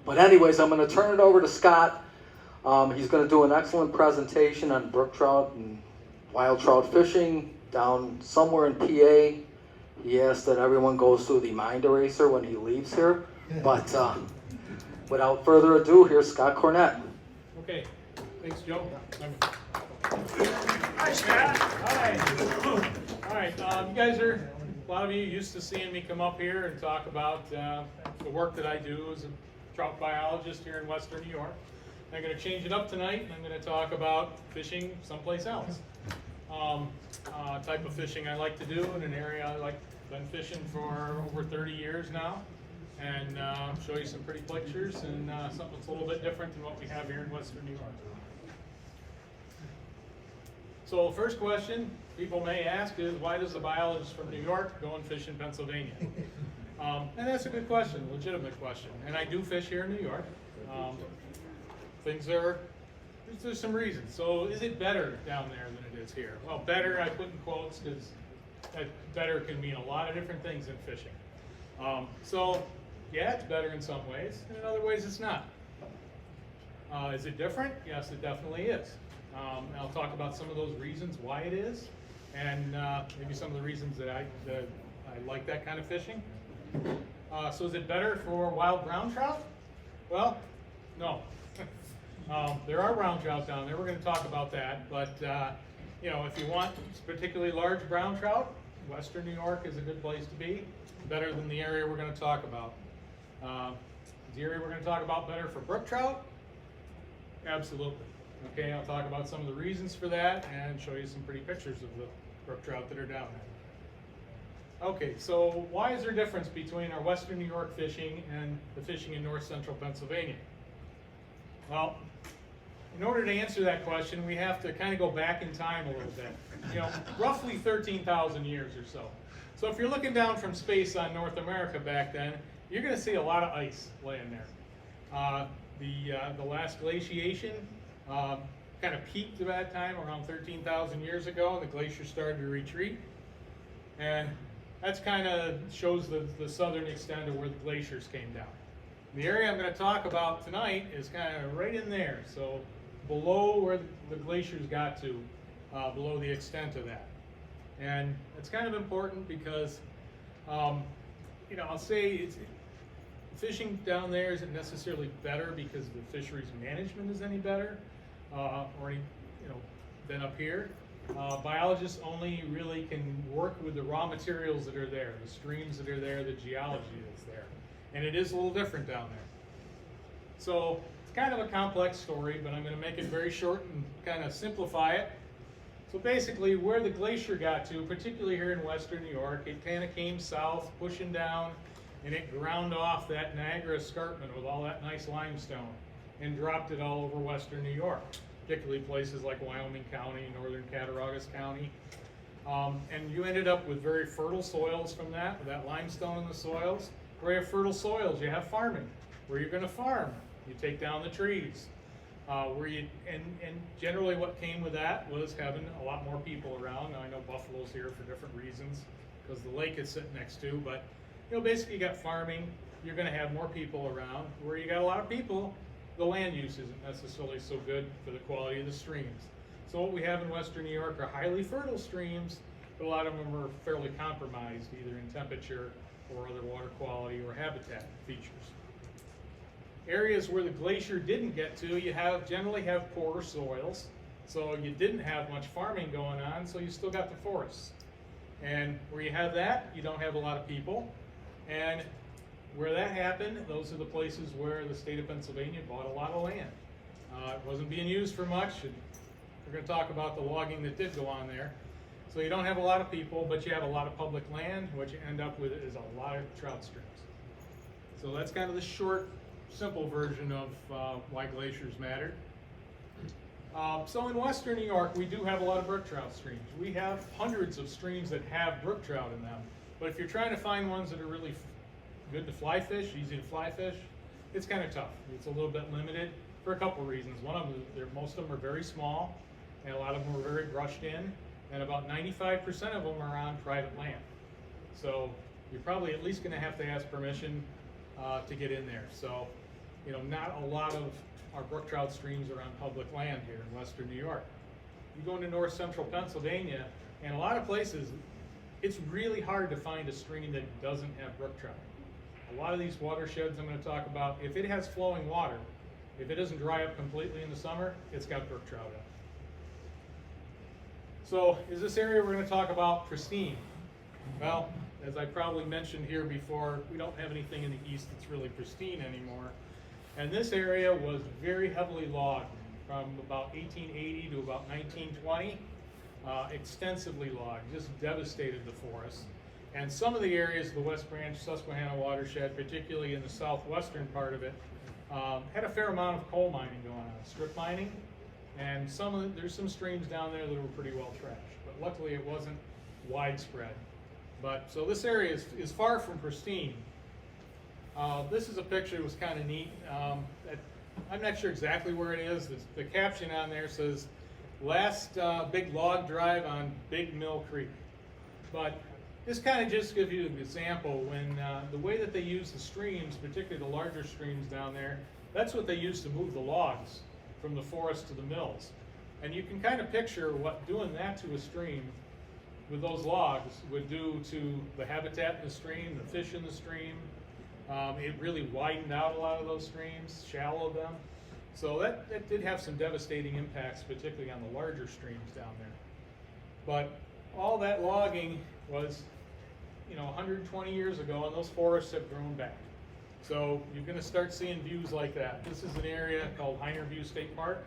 But anyways, I'm going to turn it over to Scott. He's going to do an excellent presentation on brook trout and wild trout fishing down somewhere in PA. He asked that everyone goes through the mind eraser when he leaves here. But without further ado, here's Scott Cornett. Okay, thanks, Joe. Hi, Scott. Hi. All right, you guys are, a lot of you used to seeing me come up here and talk about the work that I do as a trout biologist here in Western New York. I'm going to change it up tonight, and I'm going to talk about fishing someplace else. Type of fishing I like to do in an area been fishing for over 30 years now, and show you some pretty pictures and something that's a little bit different than what we have here in Western New York. So the first question people may ask is, why does the biologist from New York go and fish in Pennsylvania? And that's a good question, legitimate question. And I do fish here in New York. There's some reasons. So is it better down there than it is here? Well, better I put in quotes because better can mean a lot of different things in fishing. So yeah, it's better in some ways, and in other ways it's not. Is it different? Yes, it definitely is. And I'll talk about some of those reasons why it is, and maybe some of the reasons that I like that kind of fishing. So is it better for wild brown trout? Well, no. There are brown trout down there. We're going to talk about that. But if you want particularly large brown trout, Western New York is a good place to be. Better than the area we're going to talk about. The area we're going to talk about better for brook trout? Absolutely. Okay, I'll talk about some of the reasons for that and show you some pretty pictures of the brook trout that are down there. Okay, so why is there a difference between our Western New York fishing and the fishing in north central Pennsylvania? Well, in order to answer that question, we have to kind of go back in time a little bit. Roughly 13,000 years or so. So if you're looking down from space on North America back then, you're going to see a lot of ice laying there. The last glaciation kind of peaked at that time around 13,000 years ago, and the glacier started to retreat. And that's kind of shows the southern extent of where the glaciers came down. The area I'm going to talk about tonight is kind of right in there, so below where the glaciers got to, below the extent of that. And it's kind of important because, I'll say fishing down there isn't necessarily better because the fisheries management is any better, than up here. Biologists only really can work with the raw materials that are there, the streams that are there, the geology that's there. And it is a little different down there. So it's kind of a complex story, but I'm going to make it very short and kind of simplify it. So basically where the glacier got to, particularly here in Western New York, it kind of came south, pushing down, and it ground off that Niagara escarpment with all that nice limestone and dropped it all over Western New York, particularly places like Wyoming County, northern Cattaraugus County. And you ended up with very fertile soils from that, with that limestone in the soils. Where you have fertile soils, you have farming. Where you're going to farm, you take down the trees. And generally what came with that was having a lot more people around. Now I know Buffalo's here for different reasons because the lake is sitting next to, but basically you got farming, you're going to have more people around. Where you got a lot of people, the land use isn't necessarily so good for the quality of the streams. So what we have in Western New York are highly fertile streams, but a lot of them are fairly compromised either in temperature or other water quality or habitat features. Areas where the glacier didn't get to, you generally have poorer soils, so you didn't have much farming going on, so you still got the forests. And where you have that, you don't have a lot of people. And where that happened, those are the places where the state of Pennsylvania bought a lot of land. It wasn't being used for much. We're going to talk about the logging that did go on there. So you don't have a lot of people, but you have a lot of public land. What you end up with is a lot of trout streams. So that's kind of the short, simple version of why glaciers matter. So in Western New York, we do have a lot of brook trout streams. We have hundreds of streams that have brook trout in them. But if you're trying to find ones that are really good to fly fish, easy to fly fish, it's kind of tough. It's a little bit limited for a couple of reasons. One of them, most of them are very small, and a lot of them are very brushed in, and about 95% of them are on private land. So you're probably at least going to have to ask permission to get in there. So not a lot of our brook trout streams are on public land here in western New York. You go into north central Pennsylvania, and a lot of places, it's really hard to find a stream that doesn't have brook trout. A lot of these watersheds I'm going to talk about, if it has flowing water, if it doesn't dry up completely in the summer, it's got brook trout in it. So is this area we're going to talk about pristine? Well, as I probably mentioned here before, we don't have anything in the east that's really pristine anymore. And this area was very heavily logged from about 1880 to about 1920. Extensively logged, just devastated the forest. And some of the areas of the West Branch Susquehanna watershed, particularly in the southwestern part of it, had a fair amount of coal mining going on, strip mining, and there's some streams down there that were pretty well trashed, but luckily it wasn't widespread. But so this area is far from pristine. This is a picture that was kind of neat. I'm not sure exactly where it is. The caption on there says, "Last big log drive on Big Mill Creek." But this kind of just gives you an example when the way that they use the streams, particularly the larger streams down there, that's what they use to move the logs from the forest to the mills. And you can kind of picture what doing that to a stream with those logs would do to the habitat in the stream, the fish in the stream. It really widened out a lot of those streams, shallowed them. So that did have some devastating impacts, particularly on the larger streams down there. But all that logging was, 120 years ago, and those forests have grown back. So you're going to start seeing views like that. This is an area called Heiner View State Park.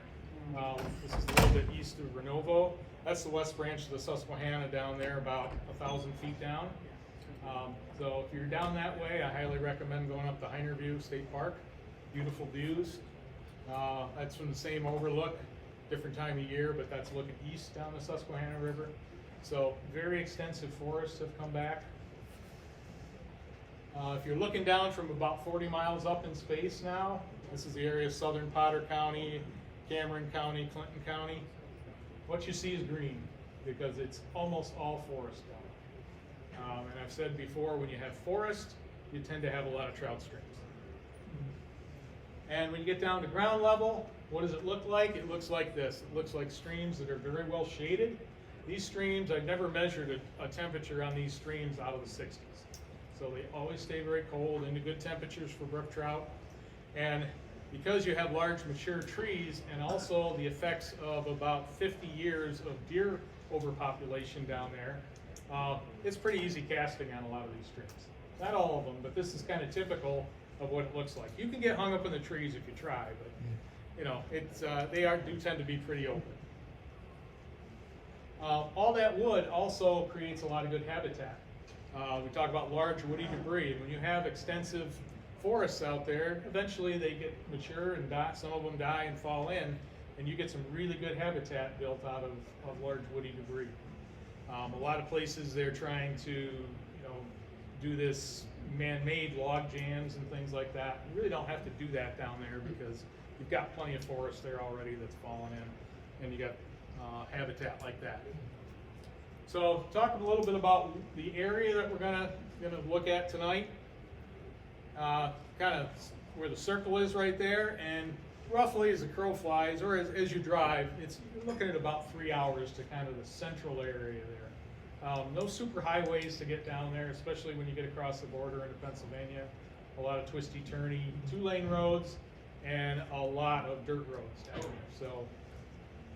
This is a little bit east of Renovo. That's the west branch of the Susquehanna down there, about 1,000 feet down. So if you're down that way, I highly recommend going up to Heiner View State Park. Beautiful views. That's from the same overlook, different time of year, but that's looking east down the Susquehanna River. So very extensive forests have come back. If you're looking down from about 40 miles up in space now, this is the area of southern Potter County, Cameron County, Clinton County. What you see is green because it's almost all forest down there. And I've said before, when you have forest, you tend to have a lot of trout streams. And when you get down to ground level, what does it look like? It looks like this. It looks like streams that are very well shaded. These streams, I've never measured a temperature on these streams out of the 60s. So they always stay very cold, into good temperatures for brook trout. And because you have large mature trees and also the effects of about 50 years of deer overpopulation down there, it's pretty easy casting on a lot of these streams. Not all of them, but this is kind of typical of what it looks like. You can get hung up in the trees if you try, but they do tend to be pretty open. All that wood also creates a lot of good habitat. We talk about large woody debris. When you have extensive forests out there, eventually they get mature and die. Some of them die and fall in, and you get some really good habitat built out of large woody debris. A lot of places they're trying to, do this man-made log jams and things like that. You really don't have to do that down there because you've got plenty of forest there already that's fallen in, and you got habitat like that. So talking a little bit about the area that we're gonna look at tonight. Kind of where the circle is right there, and roughly as the crow flies, or as you drive, you're looking at about 3 hours to kind of the central area there. No super highways to get down there, especially when you get across the border into Pennsylvania. A lot of twisty, turny, 2-lane roads, and a lot of dirt roads down there. So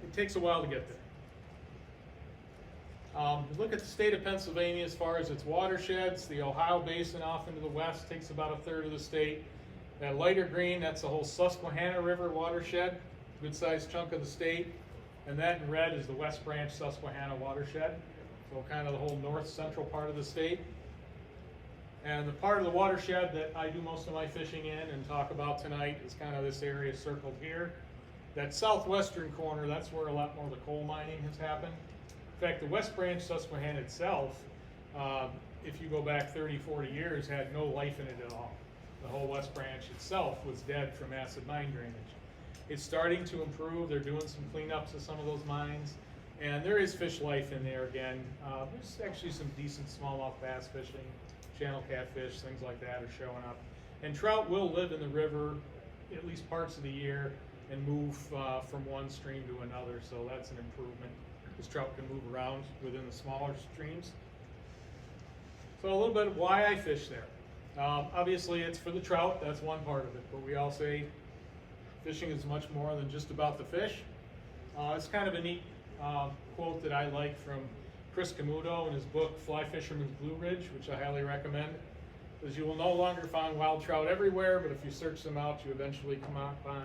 it takes a while to get there. Look at the state of Pennsylvania as far as its watersheds. The Ohio Basin off into the west takes about a third of the state. That lighter green, that's the whole Susquehanna River watershed, good sized chunk of the state. And that in red is the West Branch Susquehanna watershed, so kind of the whole north central part of the state. And the part of the watershed that I do most of my fishing in and talk about tonight is kind of this area circled here. That southwestern corner, that's where a lot more of the coal mining has happened. In fact, the West Branch Susquehanna itself, if you go back 30, 40 years, had no life in it at all. The whole West Branch itself was dead from acid mine drainage. It's starting to improve. They're doing some cleanups of some of those mines, and there is fish life in there again. There's actually some decent smallmouth bass fishing, channel catfish, things like that are showing up. And trout will live in the river at least parts of the year and move from one stream to another, so that's an improvement, because trout can move around within the smaller streams. So a little bit of why I fish there. Obviously it's for the trout, that's one part of it, but we all say fishing is much more than just about the fish. It's kind of a neat quote that I like from Chris Camuto in his book, Fly Fisherman's Blue Ridge, which I highly recommend. Says, you will no longer find wild trout everywhere, but if you search them out, you eventually come upon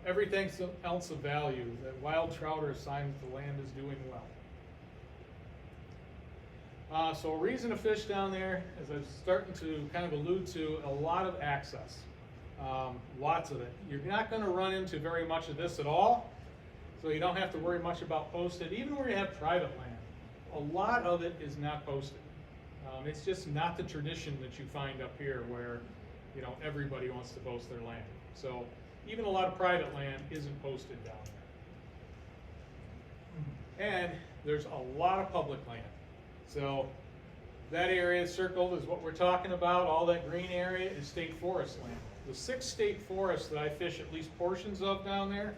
everything else of value. That wild trout are a sign that the land is doing well. So a reason to fish down there, as I'm starting to kind of allude to, a lot of access. Lots of it. You're not going to run into very much of this at all, so you don't have to worry much about posted. Even where you have private land, a lot of it is not posted. It's just not the tradition that you find up here where, you know, everybody wants to post their land. So even a lot of private land isn't posted down there. And there's a lot of public land. So that area circled is what we're talking about. All that green area is state forest land. The 6 state forests that I fish at least portions of down there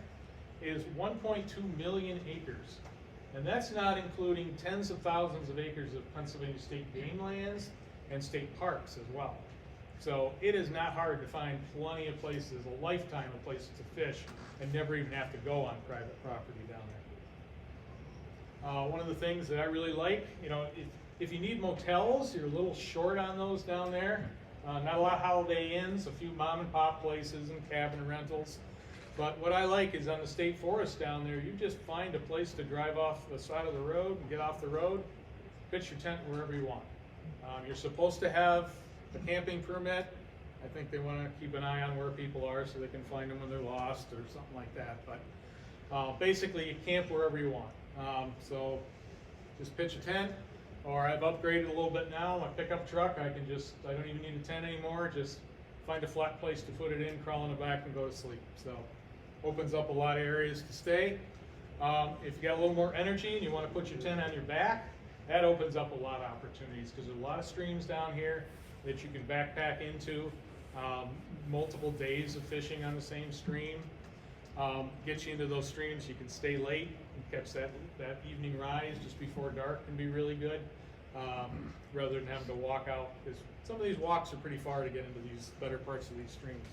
is 1.2 million acres. And that's not including tens of thousands of acres of Pennsylvania state game lands and state parks as well. So it is not hard to find plenty of places, a lifetime of places to fish, and never even have to go on private property down there. One of the things that I really like, you know, if you need motels, you're a little short on those down there. Not a lot of Holiday Inns, a few mom and pop places and cabin rentals. But what I like is on the state forest down there, you just find a place to drive off the side of the road and get off the road, pitch your tent wherever you want. You're supposed to have a camping permit. I think they want to keep an eye on where people are so they can find them when they're lost or something like that. But basically, you camp wherever you want. So just pitch a tent, or I've upgraded a little bit now. My pickup truck, I don't even need a tent anymore. Just find a flat place to put it in, crawl in the back, and go to sleep. So opens up a lot of areas to stay. If you got a little more energy and you want to put your tent on your back, that opens up a lot of opportunities, because there's a lot of streams down here that you can backpack into. Multiple days of fishing on the same stream. Get you into those streams, you can stay late and catch that evening rise just before dark can be really good, rather than having to walk out, because some of these walks are pretty far to get into these better parts of these streams.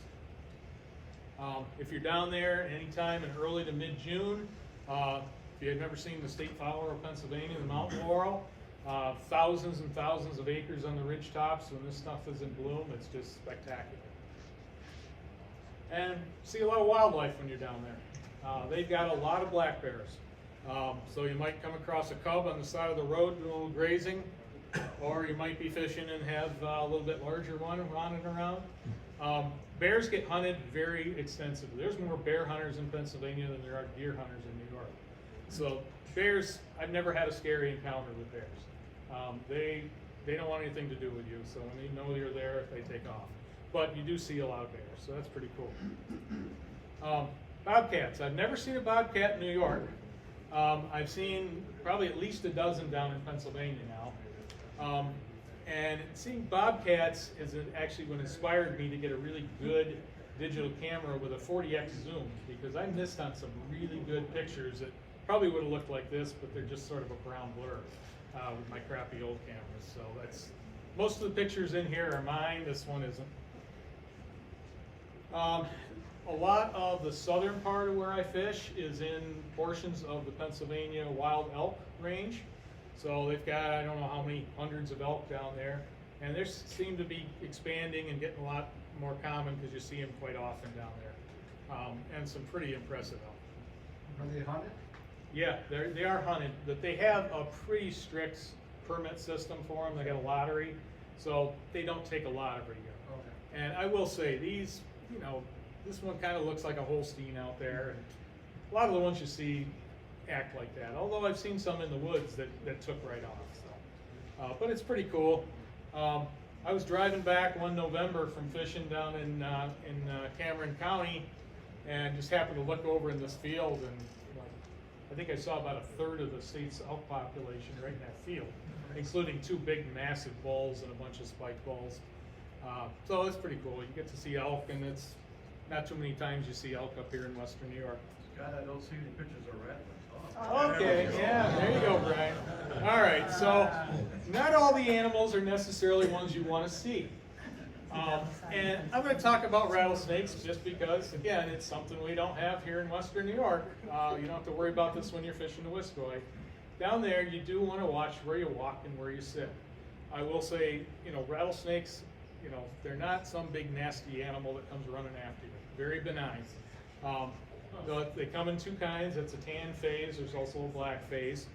If you're down there anytime in early to mid-June, if you had never seen the state flower of Pennsylvania, the mountain laurel, thousands and thousands of acres on the ridge tops. When this stuff is in bloom, it's just spectacular. And see a lot of wildlife when you're down there. They've got a lot of black bears. So you might come across a cub on the side of the road doing a little grazing, or you might be fishing and have a little bit larger one running around. Bears get hunted very extensively. There's more bear hunters in Pennsylvania than there are deer hunters in New York. So bears, I've never had a scary encounter with bears. They don't want anything to do with you, so when they know you're there, they take off. But you do see a lot of bears, so that's pretty cool. Bobcats. I've never seen a bobcat in New York. I've seen probably at least a dozen down in Pennsylvania now. And seeing bobcats is actually what inspired me to get a really good digital camera with a 40x zoom, because I missed on some really good pictures that probably would have looked like this, but they're just sort of a brown blur with my crappy old cameras. So that's, most of the pictures in here are mine, this one isn't. A lot of the southern part of where I fish is in portions of the Pennsylvania wild elk range. So they've got, I don't know how many hundreds of elk down there, and they seem to be expanding and getting a lot more common, because you see them quite often down there, and some pretty impressive elk. Are they hunted? Yeah, they are hunted, but they have a pretty strict permit system for them. They got a lottery, so they don't take a lot every year. Okay. And I will say, these, you know, this one kind of looks like a Holstein out there, and a lot of the ones you see act like that. Although I've seen some in the woods that took right off. So, but it's pretty cool. I was driving back one November from fishing down in Cameron County, and just happened to look over in this field, and I think I saw about a third of the state's elk population right in that field, including 2 big, massive bulls and a bunch of spike bulls. So it's pretty cool. You get to see elk, and it's not too many times you see elk up here in western New York. God, I don't see any pictures of rattlers. Okay, yeah, there you go, Brian. All right, so not all the animals are necessarily ones you want to see. And I'm going to talk about rattlesnakes just because, again, it's something we don't have here in western New York. You don't have to worry about this when you're fishing the Wiscoy. Down there, you do want to watch where you walk and where you sit. I will say, rattlesnakes, they're not some big nasty animal that comes running after you. Very benign. They come in two kinds. It's a tan phase. There's also a black phase.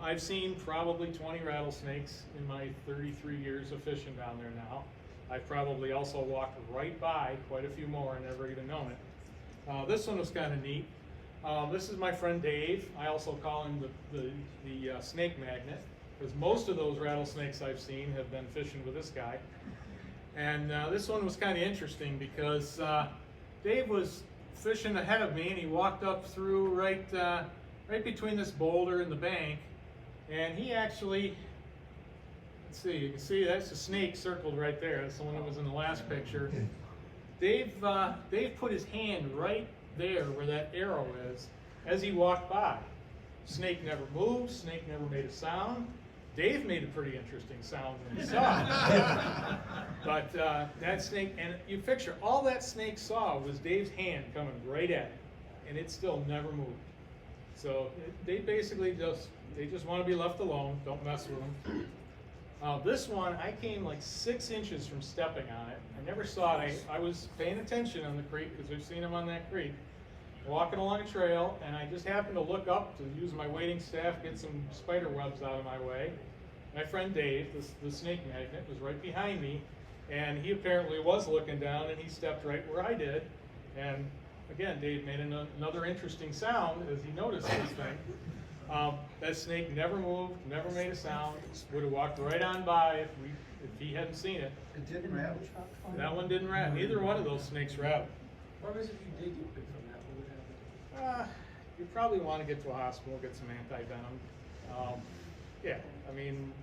I've seen probably 20 rattlesnakes in my 33 years of fishing down there now. I've probably also walked right by quite a few more and never even known it. This one was kind of neat. This is my friend Dave. I also call him the snake magnet, because most of those rattlesnakes I've seen have been fishing with this guy. And this one was kind of interesting because Dave was fishing ahead of me, and he walked up through right between this boulder and the bank, and he actually, let's see, you can see that's a snake circled right there. That's the one that was in the last picture. Dave put his hand right there where that arrow is as he walked by. Snake never moved, snake never made a sound. Dave made a pretty interesting sound when he saw it. But that snake, and you picture, all that snake saw was Dave's hand coming right at it, and it still never moved. So they basically just want to be left alone, don't mess with them. This one, I came like 6 inches from stepping on it. I never saw it. I was paying attention on the creek because we've seen them on that creek. Walking along a trail, and I just happened to look up to use my wading staff, get some spider webs out of my way. My friend Dave, the snake magnet, was right behind me, and he apparently was looking down, and he stepped right where I did. And again, Dave made another interesting sound as he noticed this thing. That snake never moved, never made a sound. Would have walked right on by if he hadn't seen it. It didn't rattle. That one didn't rattle. Neither one of those snakes rattled. What was if you did get bit from that? What would happen? You probably want to get to a hospital, get some anti-venom. Yeah, I mean,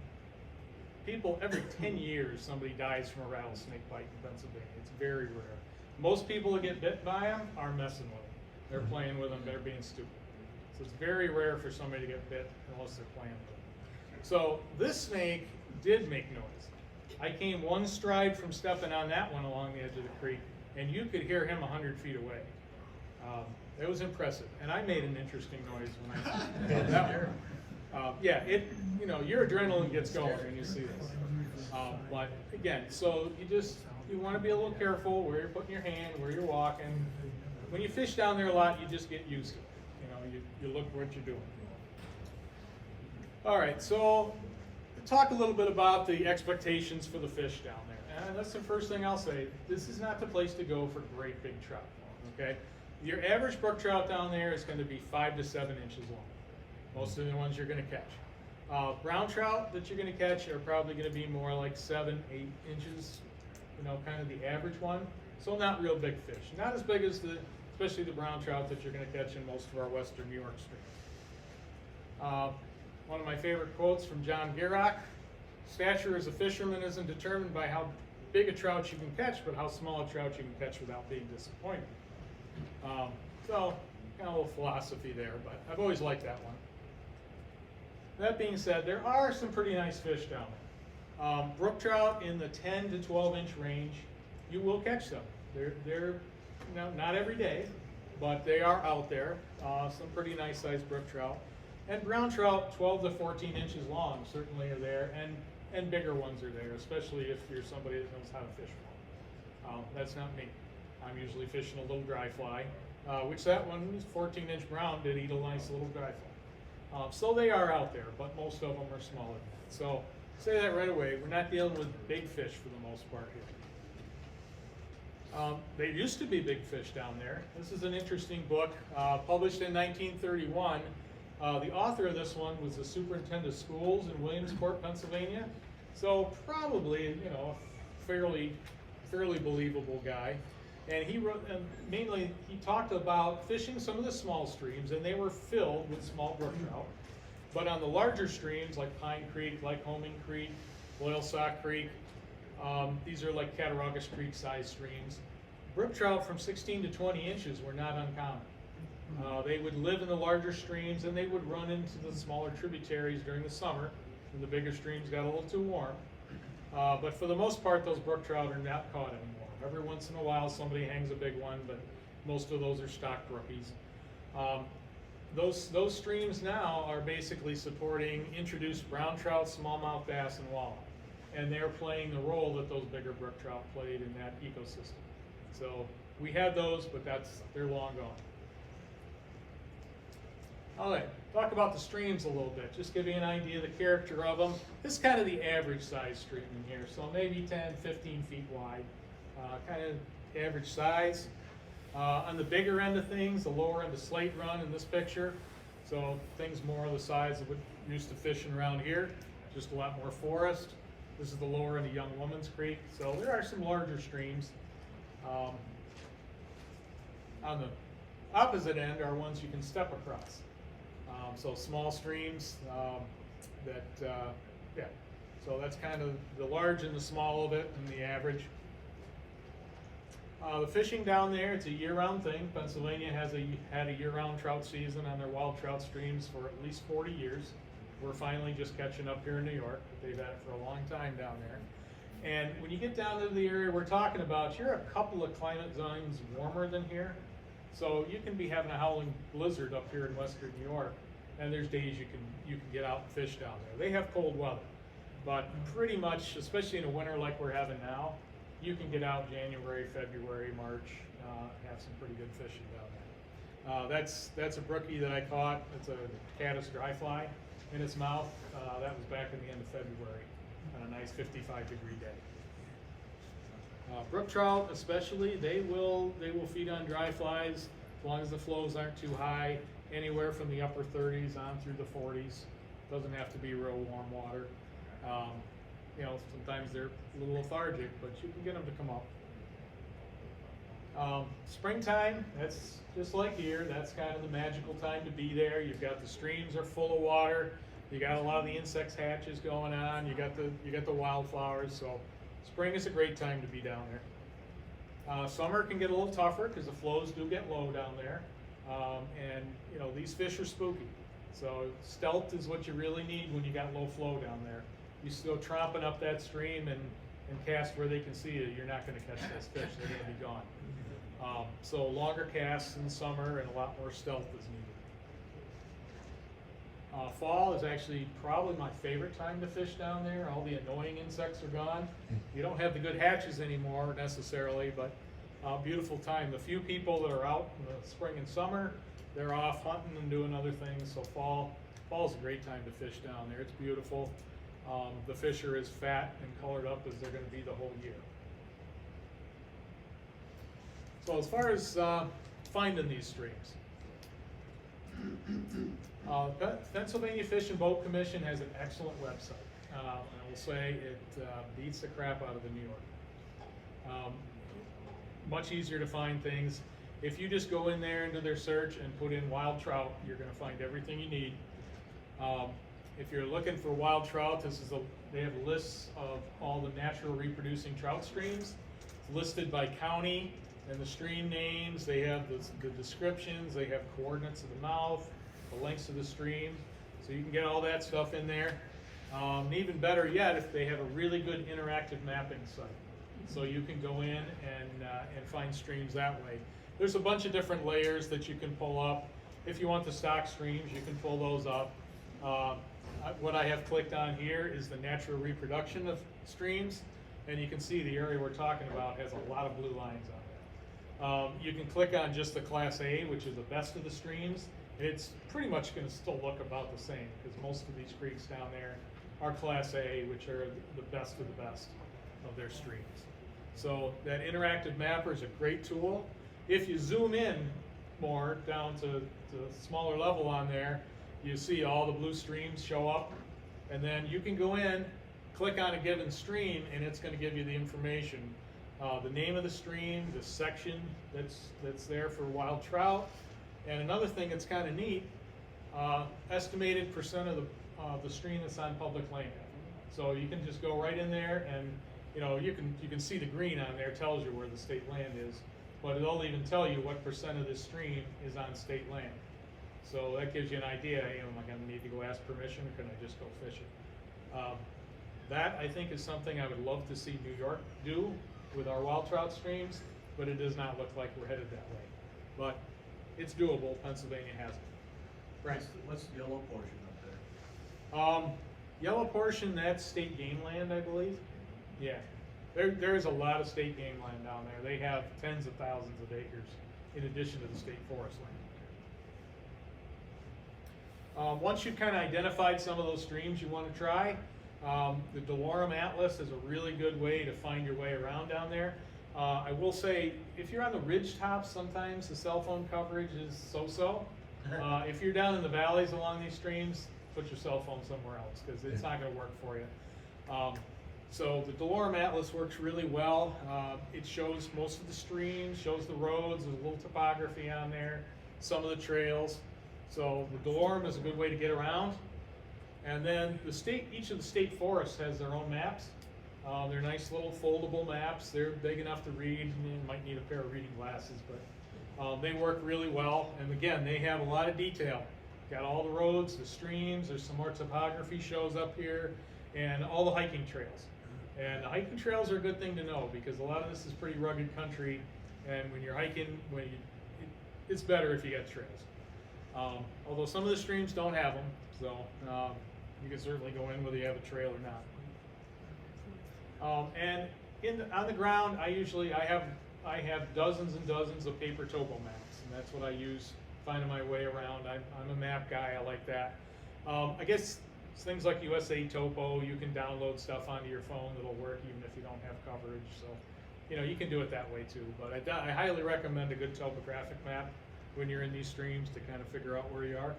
people, every 10 years somebody dies from a rattlesnake bite in Pennsylvania. It's very rare. Most people that get bit by them are messing with them. They're playing with them, they're being stupid. So it's very rare for somebody to get bit unless they're playing with them. So this snake did make noise. I came one stride from stepping on that one along the edge of the creek, and you could hear him 100 feet away. It was impressive, and I made an interesting noise when I did that one. Yeah, your adrenaline gets going when you see this. But again, so you want to be a little careful where you're putting your hand, where you're walking. When you fish down there a lot, you just get used to it. You look what you're doing. All right, so talk a little bit about the expectations for the fish down there. And that's the first thing I'll say. This is not the place to go for great big trout, okay? Your average brook trout down there is going to be 5 to 7 inches long. Most of the ones you're going to catch. Brown trout that you're going to catch are probably going to be more like 7, 8 inches, kind of the average one. So not real big fish. Not as big as especially the brown trout that you're going to catch in most of our western New York streams. One of my favorite quotes from John Gierach: stature as a fisherman isn't determined by how big a trout you can catch, but how small a trout you can catch without being disappointed. So, kind of a little philosophy there, but I've always liked that one. That being said, there are some pretty nice fish down there. Brook trout in the 10 to 12 inch range, you will catch them. They're not every day, but they are out there. Some pretty nice sized brook trout. And brown trout, 12 to 14 inches long, certainly are there, and bigger ones are there, especially if you're somebody that knows how to fish for them. That's not me. I'm usually fishing a little dry fly, which that one is 14-inch brown, did eat a nice little dry fly. So they are out there, but most of them are smaller than that. So say that right away, we're not dealing with big fish for the most part here. There used to be big fish down there. This is an interesting book, published in 1931. The author of this one was the superintendent of schools in Williamsport, Pennsylvania. So probably, a fairly believable guy. And he wrote, mainly he talked about fishing some of the small streams, and they were filled with small brook trout. But on the larger streams like Pine Creek, like Homing Creek, Loyalsock Creek, these are like Cattaraugus Creek sized streams. brook trout from 16 to 20 inches were not uncommon. They would live in the larger streams and they would run into the smaller tributaries during the summer when the bigger streams got a little too warm. But for the most part, those brook trout are not caught anymore. Every once in a while somebody hangs a big one, but most of those are stock brookies. Those streams now are basically supporting introduced brown trout, smallmouth bass, and walleye. And they're playing the role that those bigger brook trout played in that ecosystem. So we had those, but they're long gone. All right, talk about the streams a little bit, just give you an idea of the character of them. This is kind of the average size stream in here, so maybe 10, 15 feet wide, kind of average size. On the bigger end of things, the lower end of Slate Run in this picture, so things more the size of what we're used to fishing around here, just a lot more forest. This is the lower end of Young Woman's Creek, so there are some larger streams. On the opposite end are ones you can step across. So small streams so that's kind of the large and the small of it and the average. The fishing down there, it's a year-round thing. Pennsylvania had a year-round trout season on their wild trout streams for at least 40 years. We're finally just catching up here in New York, but they've had it for a long time down there. And when you get down to the area we're talking about, you're a couple of climate zones warmer than here. So you can be having a howling blizzard up here in western New York, and there's days you can get out and fish down there. They have cold weather, but pretty much, especially in a winter like we're having now, you can get out January, February, March, have some pretty good fishing down there. That's a brookie that I caught. It's a caddis dry fly in its mouth. That was back in the end of February on a nice 55-degree day. Brook trout especially, they will feed on dry flies as long as the flows aren't too high, anywhere from the upper 30s on through the 40s. Doesn't have to be real warm water. Sometimes they're a little lethargic, but you can get them to come up. Springtime, that's just like here, that's kind of the magical time to be there. You've got the streams are full of water, you got a lot of the insects hatches going on, you got the wildflowers, so spring is a great time to be down there. Summer can get a little tougher because the flows do get low down there, and these fish are spooky. So stealth is what you really need when you got low flow down there. You still tromping up that stream and cast where they can see you, you're not going to catch those fish, they're going to be gone. So longer casts in summer and a lot more stealth is needed. Fall is actually probably my favorite time to fish down there. All the annoying insects are gone. You don't have the good hatches anymore necessarily, but beautiful time. The few people that are out in the spring and summer, they're off hunting and doing other things, so fall's a great time to fish down there. It's beautiful. The fish are as fat and colored up as they're going to be the whole year. So as far as finding these streams, Pennsylvania Fish and Boat Commission has an excellent website. I will say it beats the crap out of the New York. Much easier to find things. If you just go in there into their search and put in wild trout, you're going to find everything you need. If you're looking for wild trout, they have lists of all the natural reproducing trout streams. It's listed by county and the stream names. They have the descriptions. They have coordinates of the mouth, the lengths of the stream. So you can get all that stuff in there. And even better yet, if they have a really good interactive mapping site. So you can go in and find streams that way. There's a bunch of different layers that you can pull up. If you want the stock streams, you can pull those up. What I have clicked on here is the natural reproduction of streams, and you can see the area we're talking about has a lot of blue lines on it. You can click on just the Class A, which is the best of the streams. It's pretty much going to still look about the same because most of these creeks down there are Class A, which are the best of the best of their streams. So that interactive mapper is a great tool. If you zoom in more down to smaller level on there, you see all the blue streams show up, and then you can go in, click on a given stream, and it's going to give you the information, the name of the stream, the section that's there for wild trout, and another thing that's kind of neat, estimated percent of the stream that's on public land. So you can just go right in there, and you can see the green on there tells you where the state land is. but it'll even tell you what % of this stream is on state land. So that gives you an idea, you know, am I gonna need to go ask permission, or can I just go fish it? That, I think, is something I would love to see New York do with our wild trout streams, but it does not look like we're headed that way. But it's doable, Pennsylvania has it. Right. What's the yellow portion up there? Yellow portion, that's state game land, I believe. Yeah, there's a lot of state game land down there. They have tens of thousands of acres in addition to the state forest land. Once you've kind of identified some of those streams you want to try, the Delorme Atlas is a really good way to find your way around down there. I will say, if you're on the ridge tops, sometimes the cell phone coverage is so-so. If you're down in the valleys along these streams, put your cell phone somewhere else, because it's not going to work for you. So the Delorme Atlas works really well. It shows most of the streams, shows the roads, there's a little topography on there, some of the trails. So the Delorme is a good way to get around. And then each of the state forests has their own maps. They're nice little foldable maps. They're big enough to read. You might need a pair of reading glasses, but they work really well. And again, they have a lot of detail. Got all the roads, the streams, there's some more topography shows up here, and all the hiking trails. And the hiking trails are a good thing to know, because a lot of this is pretty rugged country, and when you're hiking, it's better if you got trails. Although some of the streams don't have them, so you can certainly go in whether you have a trail or not. And on the ground, I have dozens and dozens of paper topo maps, and that's what I use finding my way around. I'm a map guy, I like that. I guess things like USA Topo, you can download stuff onto your phone that'll work even if you don't have coverage. So, you know, you can do it that way too. But I highly recommend a good topographic map when you're in these streams to kind of figure out where you are.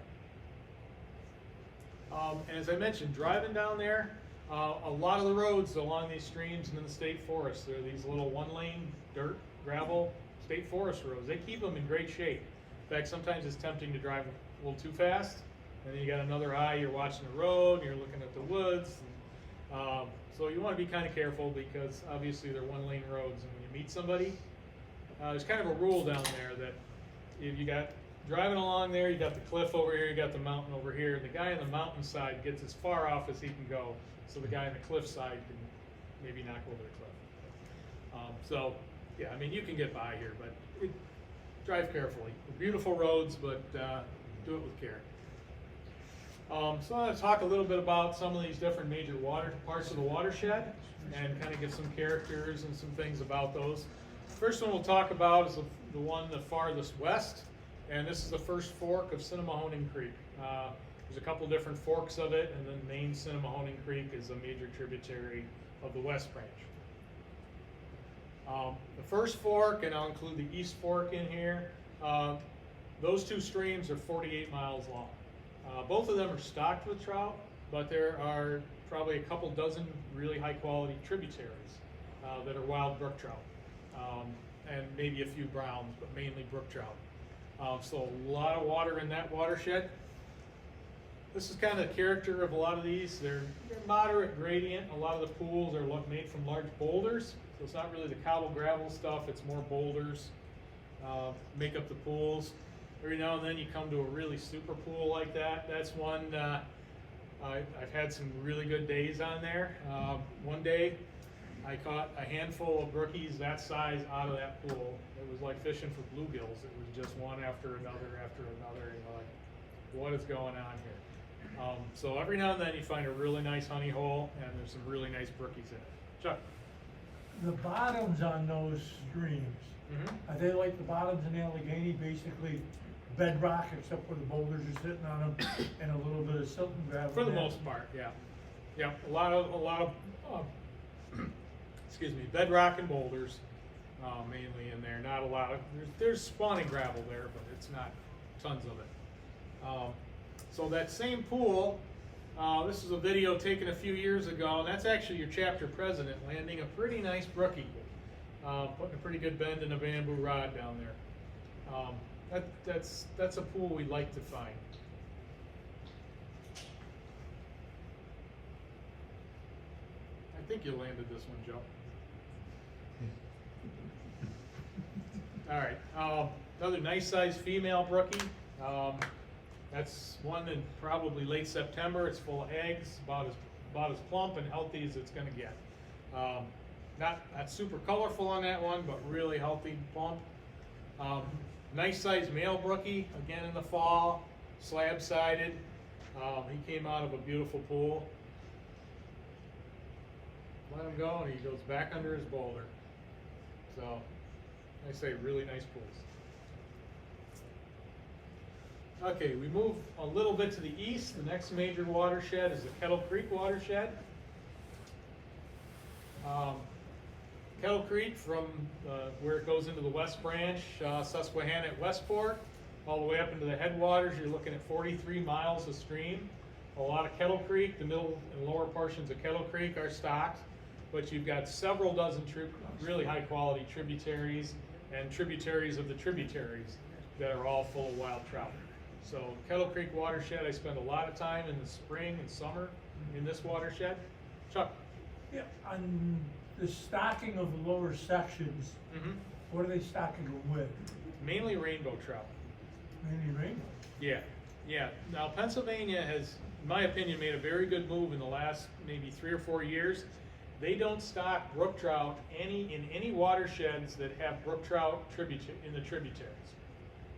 And as I mentioned, driving down there, a lot of the roads along these streams and in the state forest, they're these little one-lane dirt, gravel state forest roads. They keep them in great shape. In fact, sometimes it's tempting to drive a little too fast, and then you got another eye, you're watching the road, and you're looking at the woods. So you want to be kind of careful, because obviously they're one-lane roads, and when you meet somebody, there's kind of a rule down there that if you got driving along there, you got the cliff over here, you got the mountain over here, and the guy on the mountainside gets as far off as he can go, so the guy on the cliff side can maybe knock over the cliff. So, yeah, I mean, you can get by here, but drive carefully. Beautiful roads, but do it with care. So I'm going to talk a little bit about some of these different major parts of the watershed, and kind of give some characters and some things about those. First one we'll talk about is the one the farthest west, and this is the first fork of Cinemahoning Creek. There's a couple different forks of it, and then main Cinemahoning Creek is a major tributary of the West Branch. The first fork, and I'll include the East Fork in here, those two streams are 48 miles long. Both of them are stocked with trout, but there are probably a couple dozen really high quality tributaries that are wild brook trout, and maybe a few browns, but mainly brook trout. So a lot of water in that watershed. This is kind of the character of a lot of these. They're moderate gradient. A lot of the pools are made from large boulders, so it's not really the cobble gravel stuff, it's more boulders make up the pools. Every now and then you come to a really super pool like that. That's one, I've had some really good days on there. One day I caught a handful of brookies that size out of that pool. It was like fishing for bluegills. It was just one after another, and you're like, what is going on here? So every now and then you find a really nice honey hole, and there's some really nice brookies in it. Chuck? The bottoms on those streams, are they like the bottoms in Allegheny, basically bedrock except for the boulders are sitting on them and a little bit of silt and gravel? For the most part, yeah. Yeah, a lot of excuse me, bedrock and boulders mainly in there. Not a lot of, there's spawning gravel there, but it's not tons of it. So that same pool, this is a video taken a few years ago, and that's actually your chapter president landing a pretty nice brookie, putting a pretty good bend in a bamboo rod down there. That's a pool we'd like to find. I think you landed this one, Joe. All right, another nice sized female brookie. That's one in probably late September. It's full of eggs, about as plump and healthy as it's gonna get. Not super colorful on that one, but really healthy, plump. Nice sized male brookie, again in the fall, slab sided. He came out of a beautiful pool. Let him go and he goes back under his boulder. So, I say really nice pools. Okay, we move a little bit to the east. The next major watershed is the Kettle Creek watershed. Kettle Creek from where it goes into the West Branch, Susquehanna at Westport, all the way up into the headwaters, you're looking at 43 miles of stream. A lot of Kettle Creek, the middle and lower portions of Kettle Creek are stocked, but you've got several dozen really high quality tributaries and tributaries of the tributaries that are all full of wild trout. So Kettle Creek watershed, I spend a lot of time in the spring and summer in this watershed. Chuck? Yeah, on the stocking of the lower sections, what are they stocking them with? Mainly rainbow trout. Mainly rainbow? Yeah. Now Pennsylvania has, in my opinion, made a very good move in the last maybe 3 or 4 years. They don't stock brook trout in any watersheds that have brook trout in the tributaries.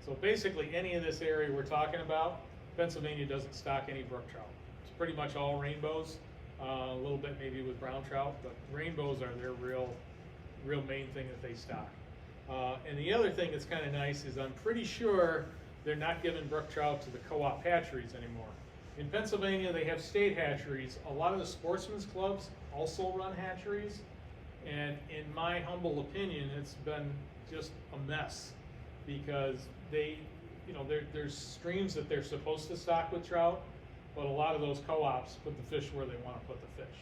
So basically any of this area we're talking about, Pennsylvania doesn't stock any brook trout. It's pretty much all rainbows, a little bit maybe with brown trout, but rainbows are their real main thing that they stock. And the other thing that's kind of nice is I'm pretty sure they're not giving brook trout to the co-op hatcheries anymore. In Pennsylvania, they have state hatcheries. A lot of the sportsmen's clubs also run hatcheries, and in my humble opinion, it's been just a mess because there's streams that they're supposed to stock with trout, but a lot of those co-ops put the fish where they want to put the fish,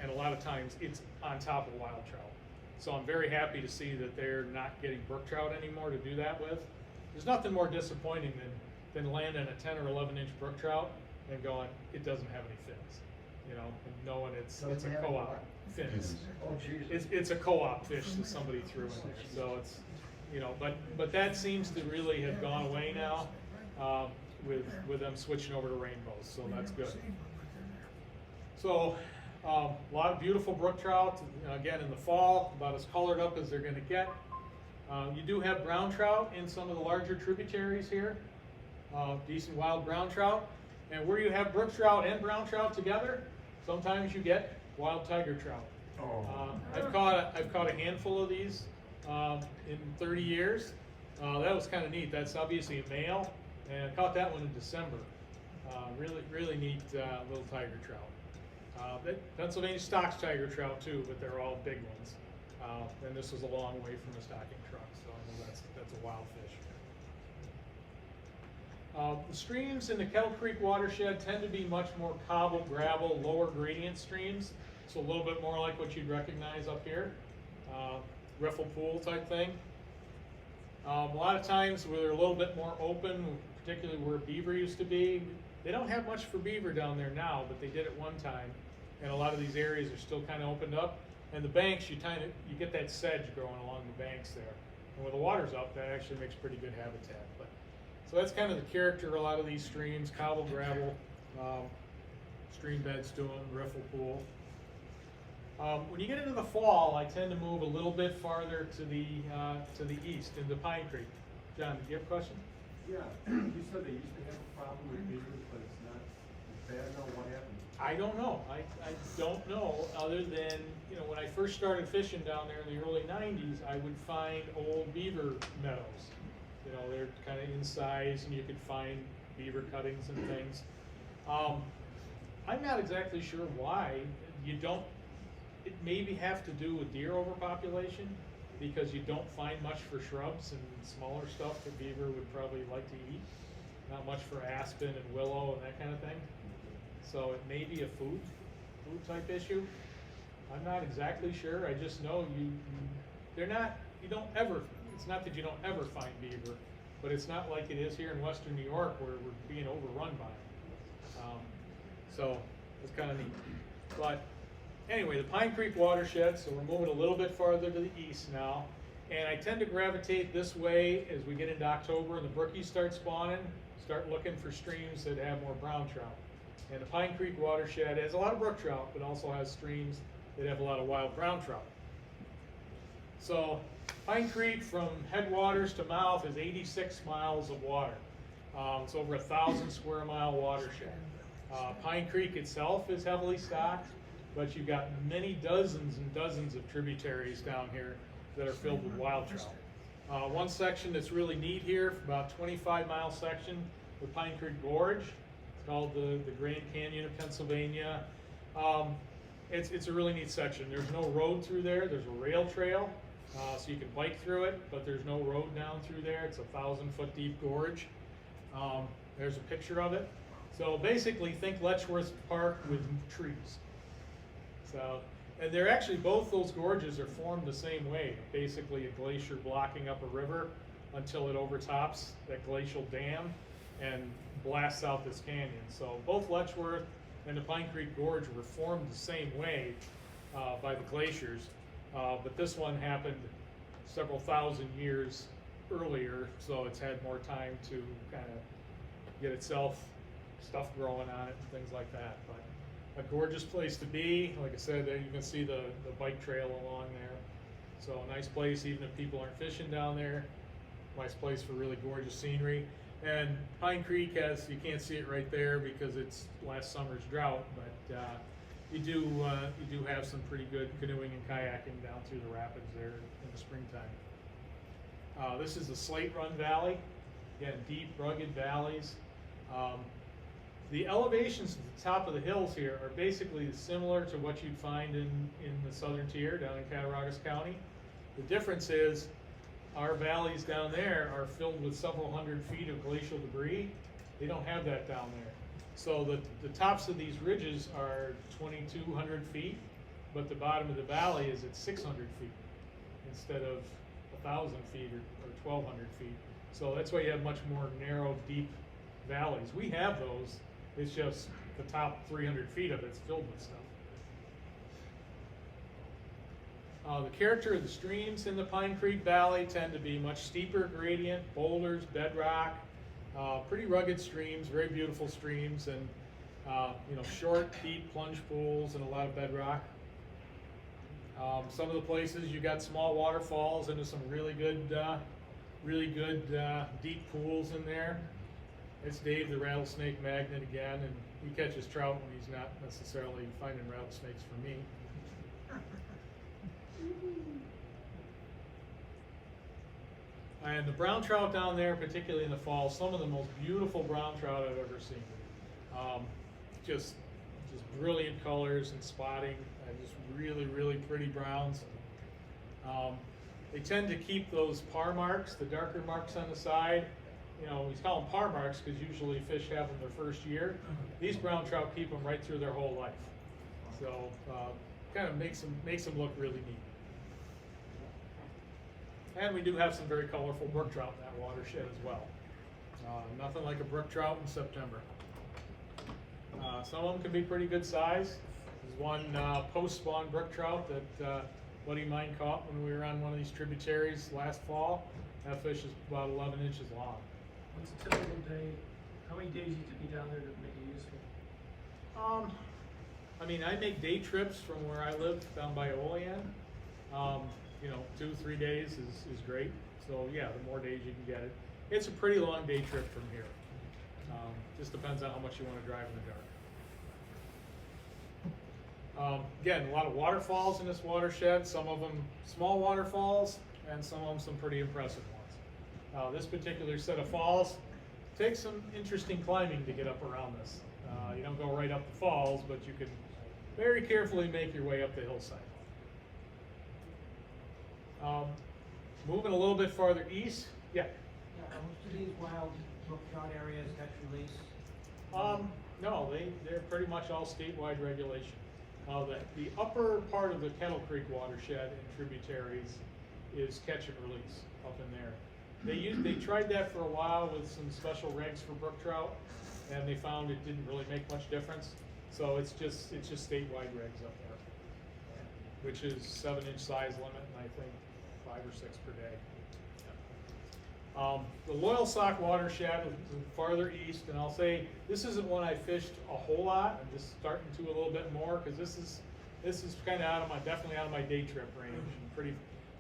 and a lot of times it's on top of wild trout. So I'm very happy to see that they're not getting brook trout anymore to do that with. There's nothing more disappointing than landing a 10 or 11 inch brook trout and going, it doesn't have any fins, and knowing it's a co-op fins. Oh, Jesus. It's a co-op fish that somebody threw in there. So it's, but that seems to really have gone away now with them switching over to rainbows. So that's good. So a lot of beautiful brook trout, again in the fall, about as colored up as they're going to get. You do have brown trout in some of the larger tributaries here, decent wild brown trout. And where you have brook trout and brown trout together, sometimes you get wild tiger trout. I've caught a handful of these in 30 years. That was kind of neat. That's obviously a male, and I caught that one in December. Really neat little tiger trout. Pennsylvania stocks tiger trout too, but they're all big ones. And this was a long way from a stocking truck, so I know that's a wild fish. The streams in the Kettle Creek watershed tend to be much more cobble, gravel, lower gradient streams, so a little bit more like what you'd recognize up here, riffle pool type thing. A lot of times where they're a little bit more open, particularly where beaver used to be. They don't have much for beaver down there now, but they did at one time, and a lot of these areas are still kind of opened up. And the banks, you get that sedge growing along the banks there. And when the water's up, that actually makes pretty good habitat. So that's kind of the character of a lot of these streams, cobble, gravel, stream beds to them, riffle pool. When you get into the fall, I tend to move a little bit farther to the east, into Pine Creek. John, did you have a question? Yeah, you said they used to have a problem with beavers, but it's not as bad now. What happened? I don't know. I don't know, other than, when I first started fishing down there in the early 90s, I would find old beaver meadows. They're kind of in size, and you could find beaver cuttings and things. I'm not exactly sure why. It maybe have to do with deer overpopulation, because you don't find much for shrubs and smaller stuff that beaver would probably like to eat. Not much for aspen and willow and that kind of thing. So it may be a food type issue. I'm not exactly sure. I just know it's not that you don't ever find beaver, but it's not like it is here in western New York where we're being overrun by them. So it's kind of neat. But anyway, the Pine Creek watershed, so we're moving a little bit farther to the east now. And I tend to gravitate this way as we get into October and the brookies start spawning, start looking for streams that have more brown trout. And the Pine Creek watershed has a lot of brook trout, but also has streams that have a lot of wild brown trout. So Pine Creek from headwaters to mouth is 86 miles of water. It's over 1,000 square mile watershed. Pine Creek itself is heavily stocked, but you've got many dozens and dozens of tributaries down here that are filled with wild trout. One section that's really neat here, about 25-mile section, the Pine Creek Gorge. It's called the Grand Canyon of Pennsylvania. It's a really neat section. There's no road through there. There's a rail trail, so you can bike through it, but there's no road down through there. It's a 1,000-foot deep gorge. There's a picture of it. So basically, think Letchworth Park with trees. So, and they're actually, both those gorges are formed the same way. Basically, a glacier blocking up a river until it overtops that glacial dam and blasts out this canyon. So both Letchworth and the Pine Creek Gorge were formed the same way by the glaciers, but this one happened several thousand years earlier, so it's had more time to kind of get itself stuff growing on it and things like that. But a gorgeous place to be. Like I said, there you can see the bike trail along there. So a nice place, even if people aren't fishing down there. Nice place for really gorgeous scenery. And Pine Creek has, you can't see it right there because it's last summer's drought, but you do have some pretty good canoeing and kayaking down through the rapids there in the springtime. This is the Slate Run Valley. Again, deep, rugged valleys. The elevations at the top of the hills here are basically similar to what you'd find in the southern tier down in Cattaraugus County. The difference is our valleys down there are filled with several hundred feet of glacial debris. They don't have that down there. So the tops of these ridges are 2,200 feet, but the bottom of the valley is at 600 feet instead of 1,000 feet or 1,200 feet. So that's why you have much more narrow, deep valleys. We have those. It's just the top 300 feet of it's filled with stuff. The character of the streams in the Pine Creek Valley tend to be much steeper gradient, boulders, bedrock, pretty rugged streams, very beautiful streams, and short, deep plunge pools and a lot of bedrock. Some of the places you got small waterfalls into some really good deep pools in there. It's Dave the rattlesnake magnet again, and he catches trout when he's not necessarily finding rattlesnakes for me. And the brown trout down there, particularly in the fall, some of the most beautiful brown trout I've ever seen. Just brilliant colors and spotting, and just really, really pretty browns. They tend to keep those par marks, the darker marks on the side. We call them par marks because usually fish have them their first year. These brown trout keep them right through their whole life. So kind of makes them look really neat. And we do have some very colorful brook trout in that watershed as well. Nothing like a brook trout in September. Some of them can be pretty good size. There's one post-spawn brook trout that a buddy of mine caught when we were on one of these tributaries last fall. That fish is about 11 inches long. What's a typical day? How many days you have to be down there to make it useful? I make day trips from where I live down by Olean. 2-3 days is great. So yeah, the more days you can get it. It's a pretty long day trip from here. Just depends on how much you want to drive in the dark. Again, a lot of waterfalls in this watershed. Some of them small waterfalls, and some of them some pretty impressive ones. This particular set of falls takes some interesting climbing to get up around this. You don't go right up the falls, but you can very carefully make your way up the hillside. Moving a little bit farther east, yeah. Most of these wild brook trout areas catch release? No, they're pretty much all statewide regulation. The upper part of the Kettle Creek watershed and tributaries is catch and release up in there. They tried that for a while with some special regs for brook trout, and they found it didn't really make much difference. So it's just statewide regs up there, which is 7-inch size limit, and I think 5 or 6 per day. The Loyal Sock Watershed is farther east, and I'll say this isn't one I fished a whole lot. I'm just starting to a little bit more because this is kind of definitely out of my day trip range, and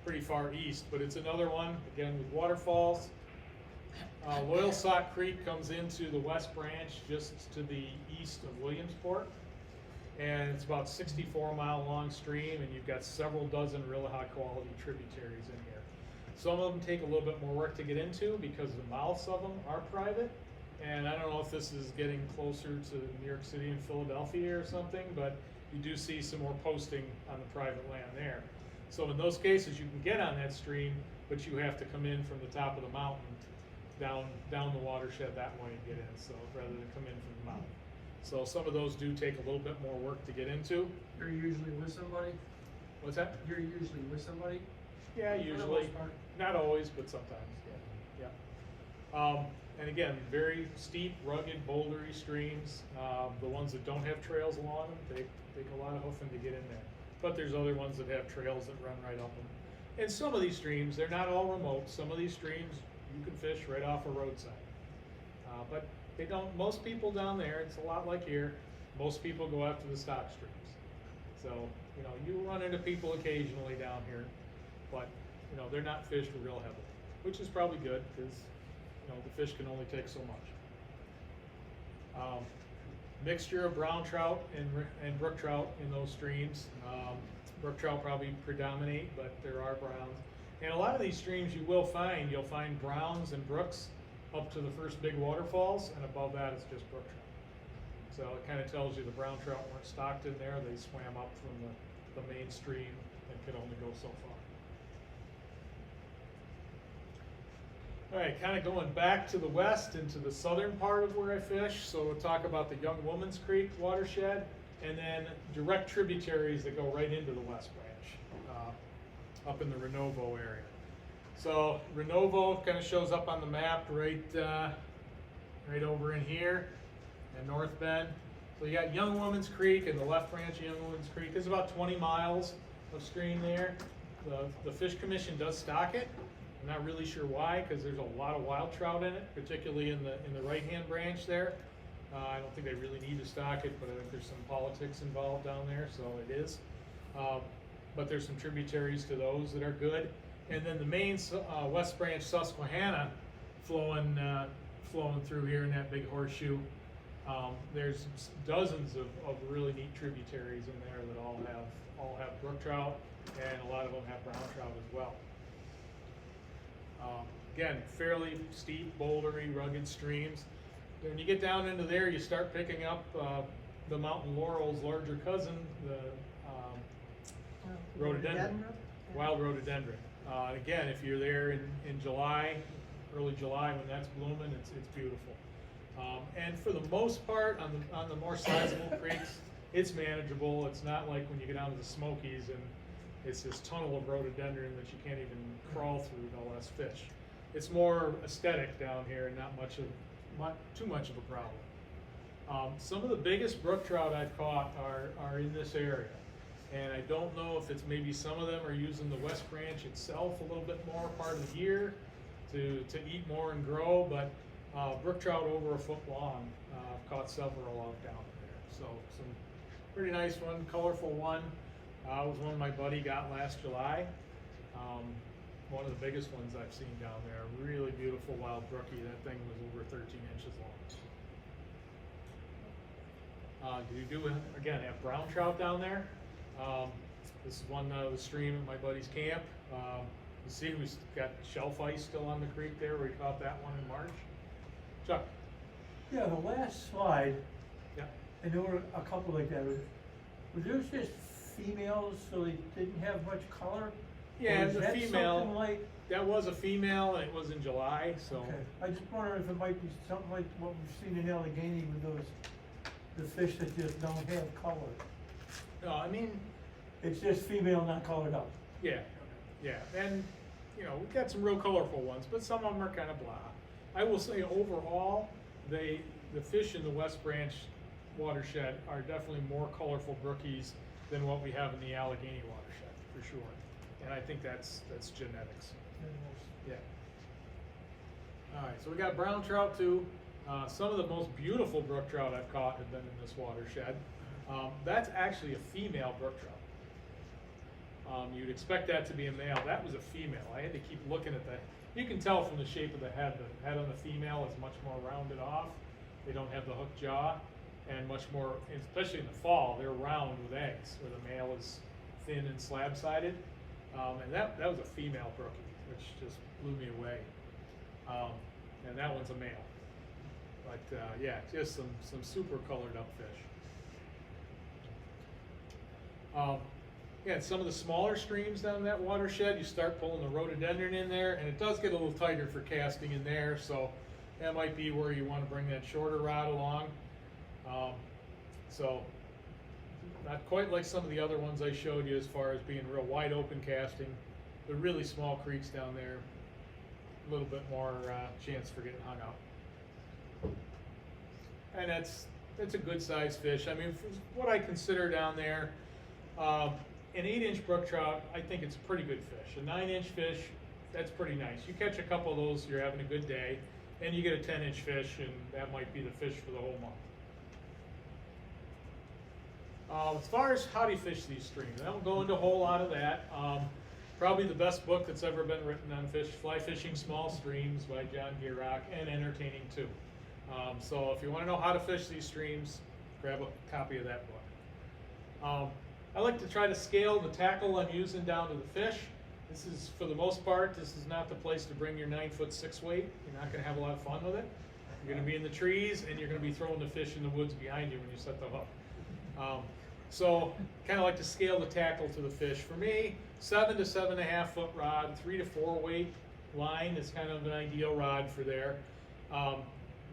pretty far east. But it's another one again with waterfalls. Loyal Sock Creek comes into the West Branch just to the east of Williamsport, and it's about 64-mile long stream, and you've got several dozen really high quality tributaries in here. Some of them take a little bit more work to get into because the mouths of them are private, and I don't know if this is getting closer to New York City and Philadelphia or something, but you do see some more posting on the private land there. So in those cases, you can get on that stream, but you have to come in from the top of the mountain down the watershed that way and get in, so rather than come in from the mountain. So some of those do take a little bit more work to get into. You're usually with somebody? What's that? You're usually with somebody? Yeah, For the usually. most part. Not always, but sometimes, yeah. And again, very steep, rugged, bouldery streams. The ones that don't have trails along them, they take a lot of hoofing to get in there. But there's other ones that have trails that run right up them. And some of these streams, they're not all remote. Some of these streams you can fish right off a roadside. But they don't, most people down there, it's a lot like here, most people go after the stock streams. So, you know, you run into people occasionally down here, but, you know, they're not fished real heavily, which is probably good because, you know, the fish can only take so much. Mixture of brown trout and brook trout in those streams. Brook trout probably predominate, but there are browns. And a lot of these streams you'll find browns and brooks up to the first big waterfalls, and above that it's just brook trout. So it kind of tells you the brown trout weren't stocked in there, they swam up from the main stream and could only go so far. All right, kind of going back to the west into the southern part of where I fish. So we'll talk about the Young Woman's Creek watershed, and then direct tributaries that go right into the West Branch, up in the Renovo area. So Renovo kind of shows up on the map right over in here, and North Bend. So you got Young Woman's Creek, and the left branch of Young Woman's Creek. There's about 20 miles of stream there. The Fish Commission does stock it. I'm not really sure why, because there's a lot of wild trout in it, particularly in the right-hand branch there. I don't think they really need to stock it, but I think there's some politics involved down there, so it is. But there's some tributaries to those that are good. And then the main West Branch Susquehanna flowing through here in that big horseshoe. There's dozens of really neat tributaries in there that all have brook trout, and a lot of them have brown trout as well. Again, fairly steep, bouldery, rugged streams. When you get down into there, you start picking up the mountain laurel's larger cousin, the rhododendron, wild rhododendron. Again, if you're there in July, early July when that's blooming, it's beautiful. And for the most part, on the more sizable creeks, it's manageable. It's not like when you get down to the Smokies and it's this tunnel of rhododendron that you can't even crawl through, no less fish. It's more aesthetic down here and not too much of a problem. Some of the biggest brook trout I've caught are in this area. And I don't know if it's maybe some of them are using the West Branch itself a little bit more part of the year to eat more and grow, but brook trout over a foot long, I've caught several of down there. So some pretty nice one, colorful one. Was one my buddy got last July. One of the biggest ones I've seen down there. Really beautiful wild brookie. That thing was over 13 inches long. You do, again, have brown trout down there. This is one out of the stream at my buddy's camp. You see we've got shelf ice still on the creek there. We caught that one in March. Chuck? Yeah, the last slide, Yeah. and there were a couple like that. Were those just females, so they didn't have much color? Yeah, Or is the that female, something like, that was a female, and it was in July, so. okay, I just wonder if it might be something like what we've seen in Allegheny with the fish that just don't have color. No, I mean, It's just female, not colored up. yeah, and, you know, we've got some real colorful ones, but some of them are kind of blah. I will say overall, the fish in the West Branch watershed are definitely more colorful brookies than what we have in the Allegheny watershed, for sure. And I think that's genetics. And Yeah. All right, so we got brown trout too. Some of the most beautiful brook trout I've caught have been in this watershed. That's actually a female brook trout. You'd expect that to be a male. That was a female. I had to keep looking at that. You can tell from the shape of the head on the female is much more rounded off. They don't have the hooked jaw, and much more, especially in the fall, they're round with eggs, where the male is thin and slab-sided. And that was a female brookie, which just blew me away. And that one's a male. But yeah, just some super colored up fish. Yeah, some of the smaller streams down in that watershed, you start pulling the rhododendron in there, and it does get a little tighter for casting in there, so that might be where you want to bring that shorter rod along. So not quite like some of the other ones I showed you as far as being real wide open casting. The really small creeks down there, a little bit more chance for getting hung up. And that's a good sized fish. I mean, for what I consider down there, an 8-inch brook trout, I think it's a pretty good fish. A 9-inch fish, that's pretty nice. You catch a couple of those, you're having a good day, and you get a 10-inch fish, and that might be the fish for the whole month. As far as how do you fish these streams, I don't go into a whole lot of that. Probably the best book that's ever been written on fly fishing small streams by John Gierach, and entertaining too. So if you want to know how to fish these streams, grab a copy of that book. I like to try to scale the tackle I'm using down to the fish. This is, for the most part, this is not the place to bring your 9-foot 6 weight. You're not going to have a lot of fun with it. You're going to be in the trees, and you're going to be throwing the fish in the woods behind you when you set the hook. So kind of like to scale the tackle to the fish. For me, 7 to 7.5 foot rod, 3 to 4 weight line is kind of an ideal rod for there.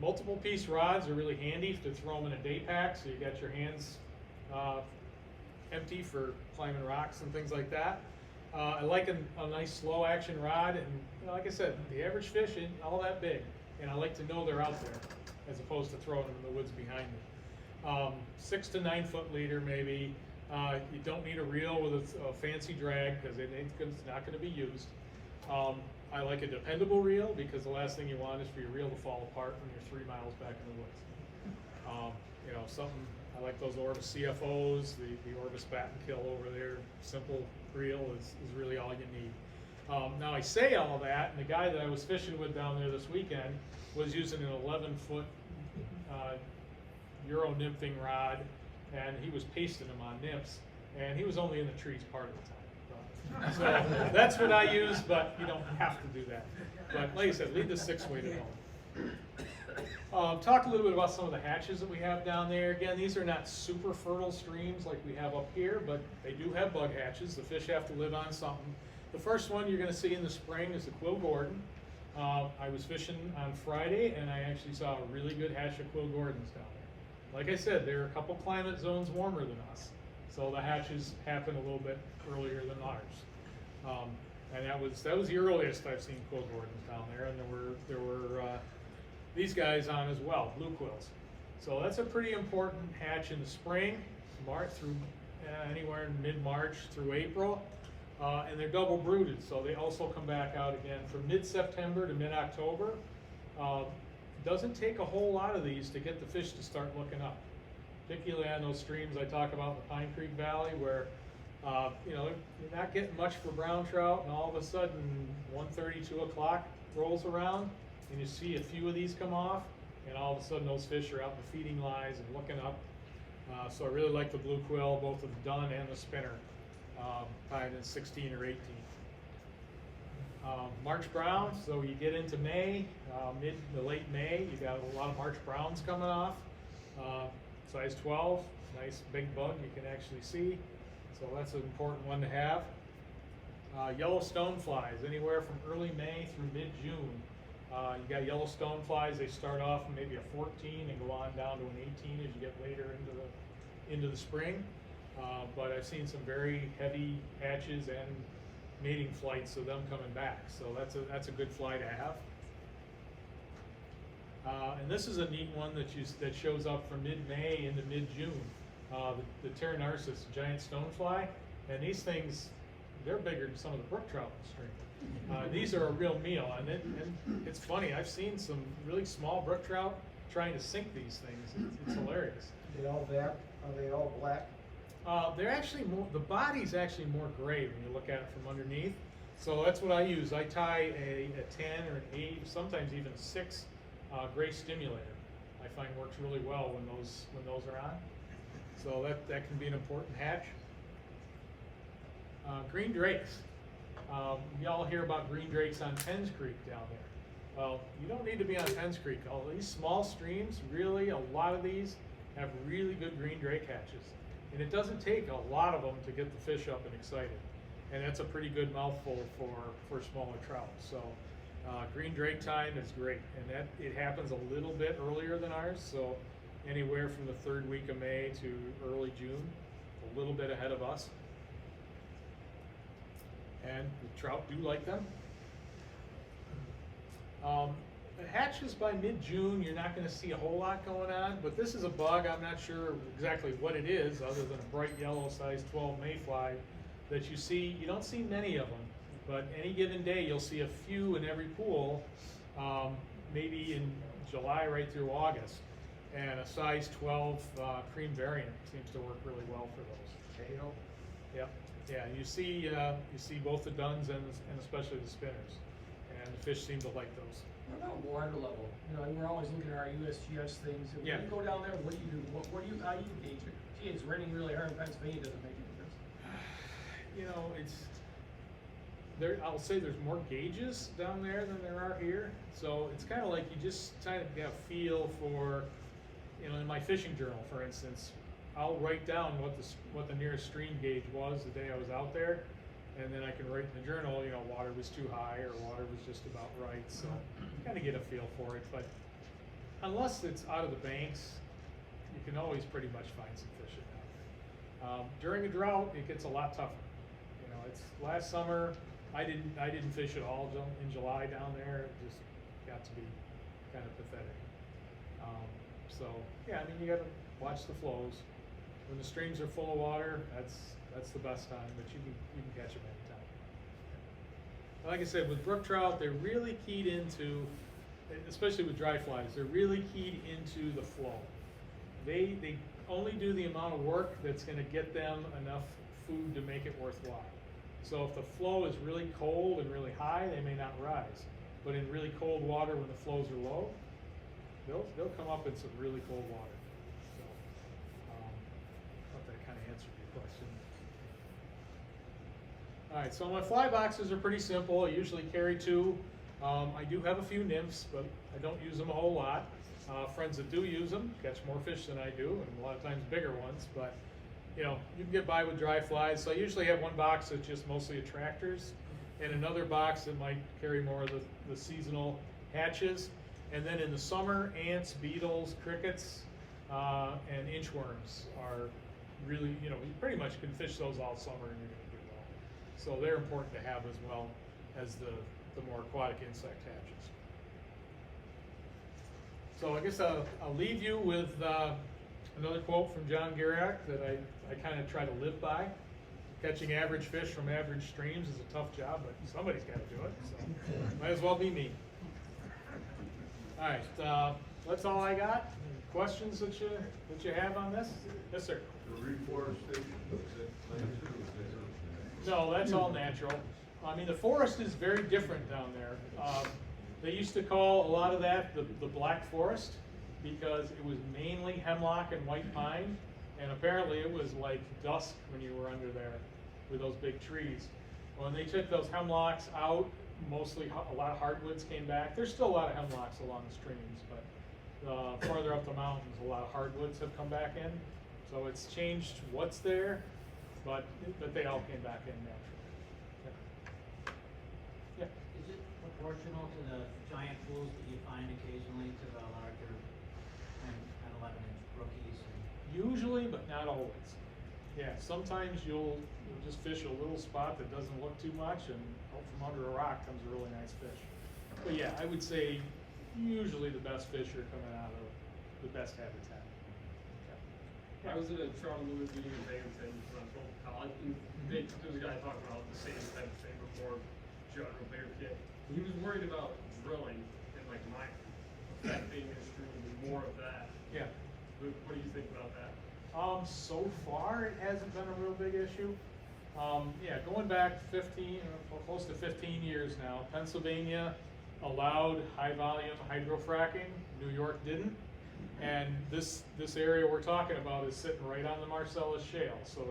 Multiple piece rods are really handy to throw them in a day pack, so you got your hands empty for climbing rocks and things like that. I like a nice slow action rod, and like I said, the average fish ain't all that big, and I like to know they're out there as opposed to throwing them in the woods behind me. 6 to 9 foot leader maybe. You don't need a reel with a fancy drag because it's not going to be used. I like a dependable reel because the last thing you want is for your reel to fall apart when you're 3 miles back in the woods. You know, something, I like those Orvis CFOs, the Orvis bat and kill over there. Simple reel is really all you need. Now I say all that, and the guy that I was fishing with down there this weekend was using an 11-foot Euro nymphing rod, and he was pasting them on nymphs, and he was only in the trees part of the time. So that's what I use, but you don't have to do that. But like I said, leave the 6 weight at home. Talk a little bit about some of the hatches that we have down there. Again, these are not super fertile streams like we have up here, but they do have bug hatches. The fish have to live on something. The first one you're going to see in the spring is the Quill Gordon. I was fishing on Friday, and I actually saw a really good hatch of Quill Gordons down there. Like I said, there are a couple climate zones warmer than us, so the hatches happen a little bit earlier than ours. And that was the earliest I've seen Quill Gordons down there, and there were these guys on as well, blue quills. So that's a pretty important hatch in the spring, March through anywhere in mid-March through April, and they're double brooded, so they also come back out again from mid-September to mid-October. Doesn't take a whole lot of these to get the fish to start looking up, particularly on those streams I talk about in the Pine Creek Valley where you know, you're not getting much for brown trout, and all of a sudden 1:30, 2 o'clock rolls around, and you see a few of these come off, and all of a sudden those fish are out in the feeding lines and looking up. So I really like the blue quill, both the dun and the spinner, tied in 16 or 18. March brown, so you get into May, mid to late May, you got a lot of March browns coming off. Size 12, nice big bug you can actually see. So that's an important one to have. Yellow stoneflies, anywhere from early May through mid-June. You got yellow stoneflies, they start off maybe a 14 and go on down to an 18 as you get later into the spring. But I've seen some very heavy hatches and mating flights of them coming back. So that's a good fly to have. And this is a neat one that shows up from mid-May into mid-June. The Pteronarcis, giant stonefly, and these things, they're bigger than some of the brook trout in the stream. These are a real meal, and it's funny. I've seen some really small brook trout trying to sink these things. It's hilarious. Are they all black? Are they all black? They're actually more. The body's actually more gray when you look at it from underneath. So that's what I use. I tie a 10 or an 8, sometimes even a 6 gray stimulator. I find works really well when those are on. So that can be an important hatch. Green drakes. Y'all hear about green drakes on Penns Creek down there. Well, you don't need to be on Penns Creek. All these small streams, really, a lot of these have really good green drake hatches. And it doesn't take a lot of them to get the fish up and excited. And that's a pretty good mouthful for smaller trout. So green drake time is great. And it happens a little bit earlier than ours. So anywhere from the 3rd week of May to early June, a little bit ahead of us. And the trout do like them. The hatches by mid-June, you're not going to see a whole lot going on, but this is a bug. I'm not sure exactly what it is, other than a bright yellow size 12 mayfly that you see. You don't see many of them, but any given day you'll see a few in every pool, maybe in July right through August. And a size 12 cream variant seems to work really well for those. Tail? Yep. Yeah, you see both the duns and especially the spinners, and the fish seem to like those. What about water level? You know, we're always looking at our USGS things. And Yeah. when you go down there, what do you do? How do you gauge it? Gee, it's raining really hard in Pennsylvania, doesn't make any difference. You know, it's there. I'll say there's more gauges down there than there are here, so it's kind of like you just kind of get a feel for, you know, in my fishing journal, for instance, I'll write down what the nearest stream gauge was the day I was out there, and then I can write in the journal, you know, water was too high or water was just about right. So you kind of get a feel for it, but unless it's out of the banks, you can always pretty much find some fish down there. During a drought, it gets a lot tougher. You know, it's last summer. I didn't fish at all in July down there. It just got to be kind of pathetic. So yeah, I mean, you got to watch the flows. When the streams are full of water, that's the best time. But you can catch them anytime. Like I said, with brook trout, they're really keyed into, especially with dry flies, they're really keyed into the flow. They only do the amount of work that's going to get them enough food to make it worthwhile. So if the flow is really cold and really high, they may not rise. But in really cold water, when the flows are low, they'll come up in some really cold water. So I hope that kind of answered your question. All right, so my fly boxes are pretty simple. I usually carry 2. I do have a few nymphs, but I don't use them a whole lot. Friends that do use them catch more fish than I do, and a lot of times bigger ones. But you know, you can get by with dry flies. So I usually have one box that's just mostly attractors, and another box that might carry more of the seasonal hatches. And then in the summer, ants, beetles, crickets, and inchworms are really, you know, you pretty much can fish those all summer and you're going to do well. So they're important to have as well as the more aquatic insect hatches. So I guess I'll leave you with another quote from John Garriott that I kind of try to live by. Catching average fish from average streams is a tough job, but somebody's got to do it, so might as well be me. All right, that's all I got. Any questions that you have on this? Yes, sir. The reforestation, is it planted or is it? No, that's all natural. I mean, the forest is very different down there. They used to call a lot of that the Black Forest because it was mainly hemlock and white pine, and apparently it was like dusk when you were under there with those big trees. When they took those hemlocks out, mostly a lot of hardwoods came back. There's still a lot of hemlocks along the streams, but farther up the mountains, a lot of hardwoods have come back in. So it's changed what's there, but they all came back in naturally. Yeah. Is it proportional to the giant pools that you find occasionally to the larger 10, 11-inch brookies? Usually, but not always. Yeah, sometimes you'll just fish a little spot that doesn't look too much, and out from under a rock comes a really nice fish. But yeah, I would say usually the best fish are coming out of the best habitat. Okay. I was at a Trout and Lewis meeting in Binghamton when I was going to college, and there was a guy talking about the same type of thing, but more general, bigger kit. He was worried about drilling and like mining, affecting his stream and more of that. Yeah. What do you think about that? So far, it hasn't been a real big issue. Yeah, going back 15, or close to 15 years now, Pennsylvania allowed high volume hydrofracking, New York didn't. And this area we're talking about is sitting right on the Marcellus Shale, so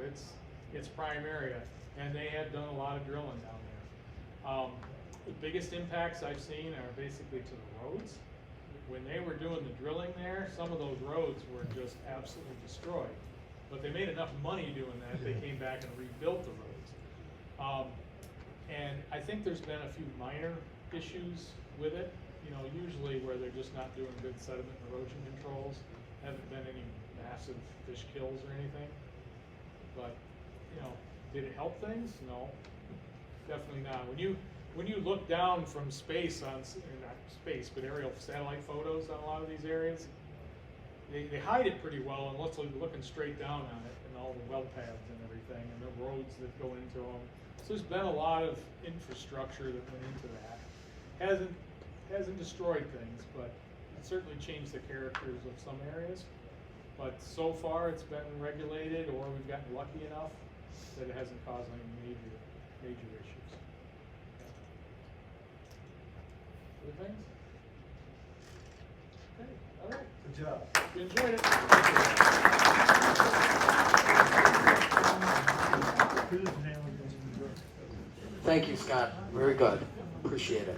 it's prime area. And they had done a lot of drilling down there. The biggest impacts I've seen are basically to the roads. When they were doing the drilling there, some of those roads were just absolutely destroyed. But they made enough money doing that, they came back and rebuilt the roads. And I think there's been a few minor issues with it. You know, usually where they're just not doing good sediment and erosion controls. Haven't been any massive fish kills or anything. But, you know, did it help things? No, definitely not. When you look down from space on, not space, but aerial satellite photos on a lot of these areas, they hide it pretty well unless you're looking straight down on it and all the well paths and everything and the roads that go into them. So there's been a lot of infrastructure that went into that. Hasn't destroyed things, but it certainly changed the characters of some areas. But so far it's been regulated, or we've gotten lucky enough that it hasn't caused any major issues. Other things? Okay, all right. Good job. You enjoyed it. Here's an alligator. Thank you, Scott. Very good. Appreciate it.